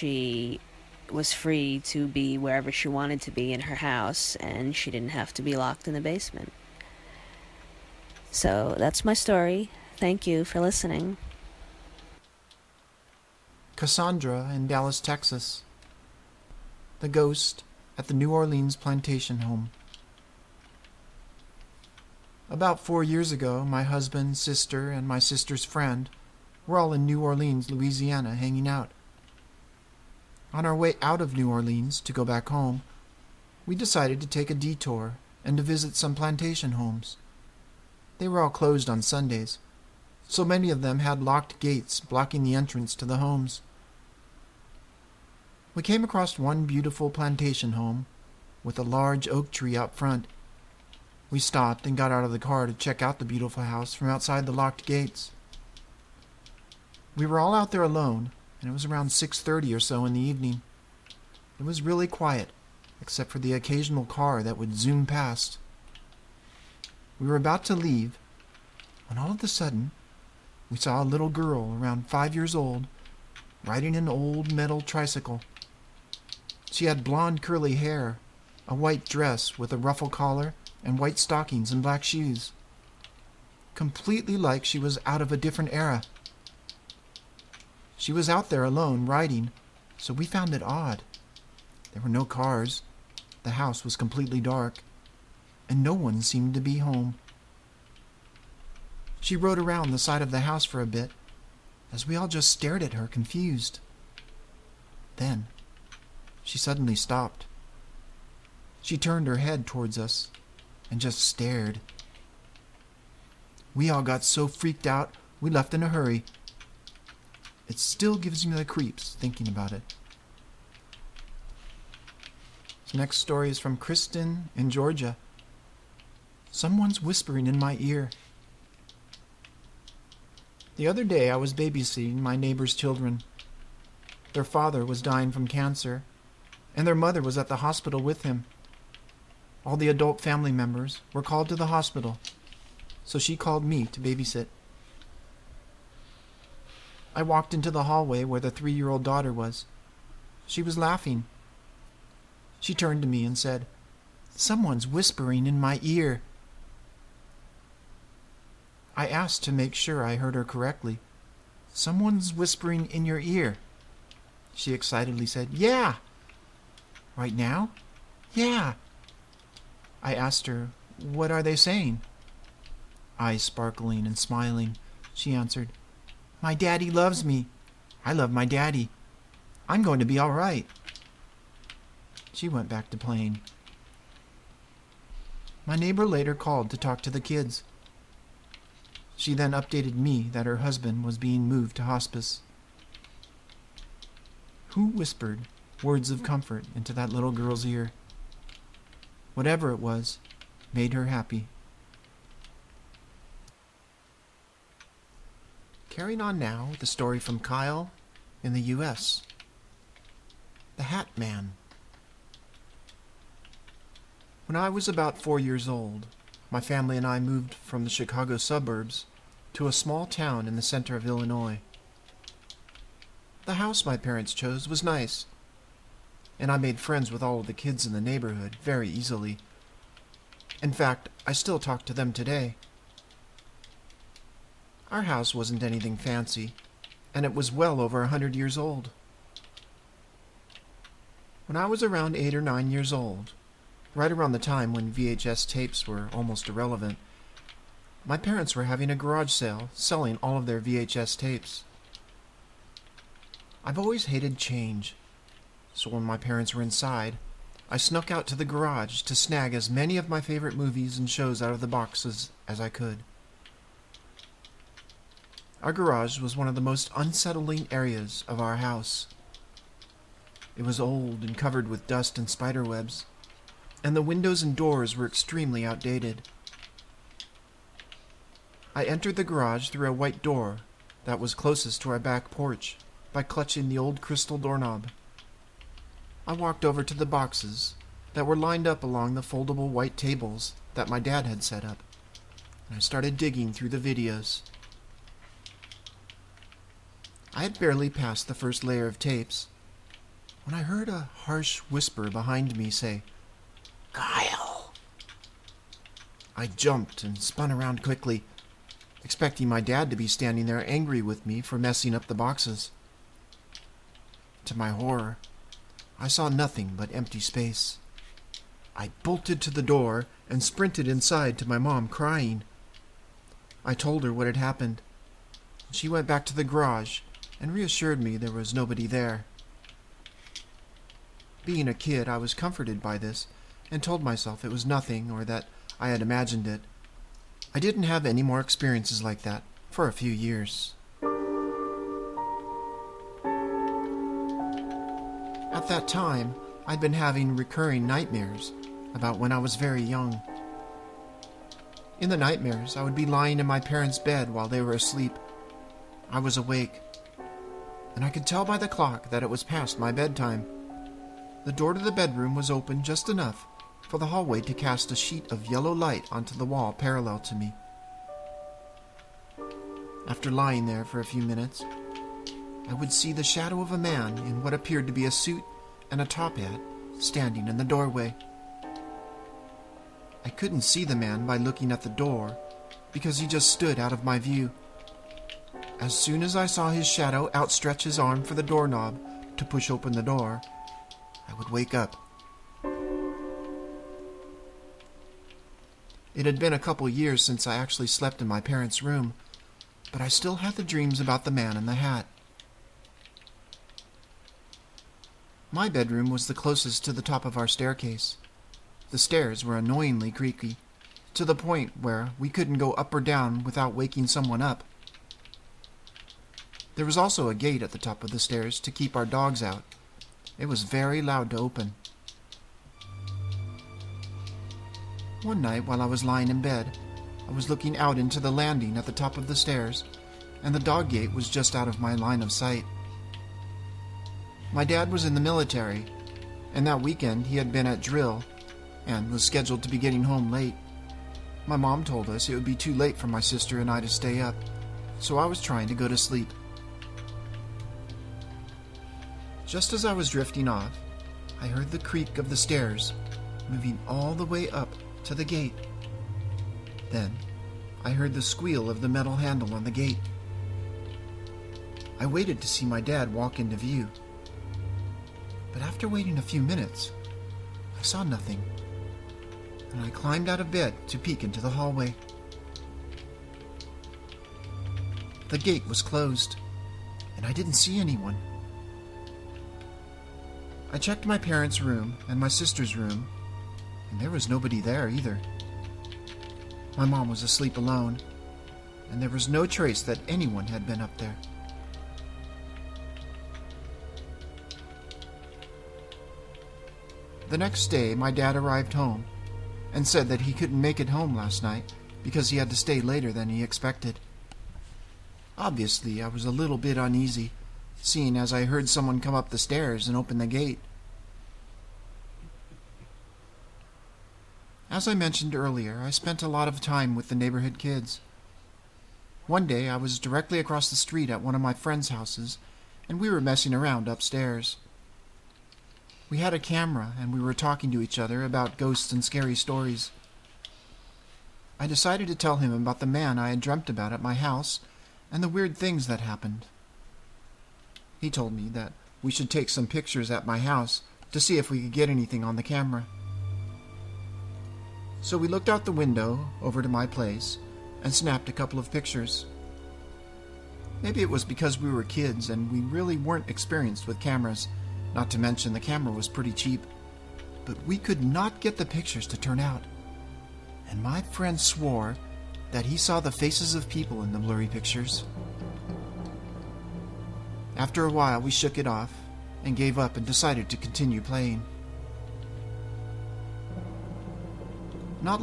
she was free to be wherever she wanted to be in her house, and she didn't have to be locked in the basement. So that's my story. Thank you for listening. Cassandra in Dallas, Texas. The Ghost at the New Orleans Plantation Home. About 4 years ago, my husband, sister, and my sister's friend were all in New Orleans, Louisiana, hanging out. On our way out of New Orleans to go back home, we decided to take a detour and to visit some plantation homes. They were all closed on Sundays, so many of them had locked gates blocking the entrance to the homes. We came across one beautiful plantation home with a large oak tree out front. We stopped and got out of the car to check out the beautiful house from outside the locked gates. We were all out there alone, and it was around 6:30 or so in the evening. It was really quiet, except for the occasional car that would zoom past. We were about to leave, when all of a sudden, we saw a little girl around 5 years old riding an old metal tricycle. She had blonde curly hair, a white dress with a ruffle collar, and white stockings and black shoes. Completely like she was out of a different era. She was out there alone, riding, so we found it odd. There were no cars, the house was completely dark, and no one seemed to be home. She rode around the side of the house for a bit, as we all just stared at her, confused. Then, she suddenly stopped. She turned her head towards us and just stared. We all got so freaked out, we left in a hurry. It still gives me the creeps thinking about it. This next story is from Kristen in Georgia. Someone's whispering in my ear. The other day I was babysitting my neighbor's children. Their father was dying from cancer, and their mother was at the hospital with him. All the adult family members were called to the hospital, so she called me to babysit. I walked into the hallway where the 3-year-old daughter was. She was laughing. She turned to me and said, "Someone's whispering in my ear." I asked to make sure I heard her correctly. "Someone's whispering in your ear?" She excitedly said, "Yeah." "Right now?" "Yeah." I asked her, "What are they saying?" Eyes sparkling and smiling, she answered, "My daddy loves me. I love my daddy. I'm going to be all right." She went back to playing. My neighbor later called to talk to the kids. She then updated me that her husband was being moved to hospice. Who whispered words of comfort into that little girl's ear? Whatever it was, made her happy. Carrying on now with a story from Kyle in the U.S. The Hat Man. When I was about 4 years old, my family and I moved from the Chicago suburbs to a small town in the center of Illinois. The house my parents chose was nice, and I made friends with all of the kids in the neighborhood very easily. In fact, I still talk to them today. Our house wasn't anything fancy, and it was well over 100 years old. When I was around 8 or 9 years old, right around the time when VHS tapes were almost irrelevant, my parents were having a garage sale selling all of their VHS tapes. I've always hated change, so when my parents were inside, I snuck out to the garage to snag as many of my favorite movies and shows out of the boxes as I could. Our garage was one of the most unsettling areas of our house. It was old and covered with dust and spider webs, and the windows and doors were extremely outdated. I entered the garage through a white door that was closest to our back porch by clutching the old crystal doorknob. I walked over to the boxes that were lined up along the foldable white tables that my dad had set up, and I started digging through the videos. I had barely passed the first layer of tapes when I heard a harsh whisper behind me say, "Kyle." I jumped and spun around quickly, expecting my dad to be standing there angry with me for messing up the boxes. To my horror, I saw nothing but empty space. I bolted to the door and sprinted inside to my mom, crying. I told her what had happened. She went back to the garage and reassured me there was nobody there. Being a kid, I was comforted by this and told myself it was nothing or that I had imagined it. I didn't have any more experiences like that for a few years. At that time, I'd been having recurring nightmares about when I was very young. In the nightmares, I would be lying in my parents' bed while they were asleep. I was awake, and I could tell by the clock that it was past my bedtime. The door to the bedroom was open just enough for the hallway to cast a sheet of yellow light onto the wall parallel to me. After lying there for a few minutes, I would see the shadow of a man in what appeared to be a suit and a top hat standing in the doorway. I couldn't see the man by looking at the door because he just stood out of my view. As soon as I saw his shadow outstretch his arm for the doorknob to push open the door, I would wake up. It had been a couple years since I actually slept in my parents' room, but I still had the dreams about the man in the hat. My bedroom was the closest to the top of our staircase. The stairs were annoyingly creaky, to the point where we couldn't go up or down without waking someone up. There was also a gate at the top of the stairs to keep our dogs out. It was very loud to open. One night while I was lying in bed, I was looking out into the landing at the top of the stairs, and the dog gate was just out of my line of sight. My dad was in the military, and that weekend he had been at drill and was scheduled to be getting home late. My mom told us it would be too late for my sister and I to stay up, so I was trying to go to sleep. Just as I was drifting off, I heard the creak of the stairs moving all the way up to the gate. Then, I heard the squeal of the metal handle on the gate. I waited to see my dad walk into view. But after waiting a few minutes, I saw nothing, and I climbed out of bed to peek into the hallway. The gate was closed, and I didn't see anyone. I checked my parents' room and my sister's room, and there was nobody there either. My mom was asleep alone, and there was no trace that anyone had been up there. The next day, my dad arrived home and said that he couldn't make it home last night because he had to stay later than he expected. Obviously, I was a little bit uneasy, seeing as I heard someone come up the stairs and open the gate. As I mentioned earlier, I spent a lot of time with the neighborhood kids. One day, I was directly across the street at one of my friends' houses, and we were messing around upstairs. We had a camera, and we were talking to each other about ghosts and scary stories. I decided to tell him about the man I had dreamt about at my house and the weird things that happened. He told me that we should take some pictures at my house to see if we could get anything on the camera. So we looked out the window over to my place and snapped a couple of pictures. Maybe it was because we were kids and we really weren't experienced with cameras, not to mention the camera was pretty cheap. But we could not get the pictures to turn out. And my friend swore that he saw the faces of people in the blurry pictures. After a while, we shook it off and gave up and decided to continue playing.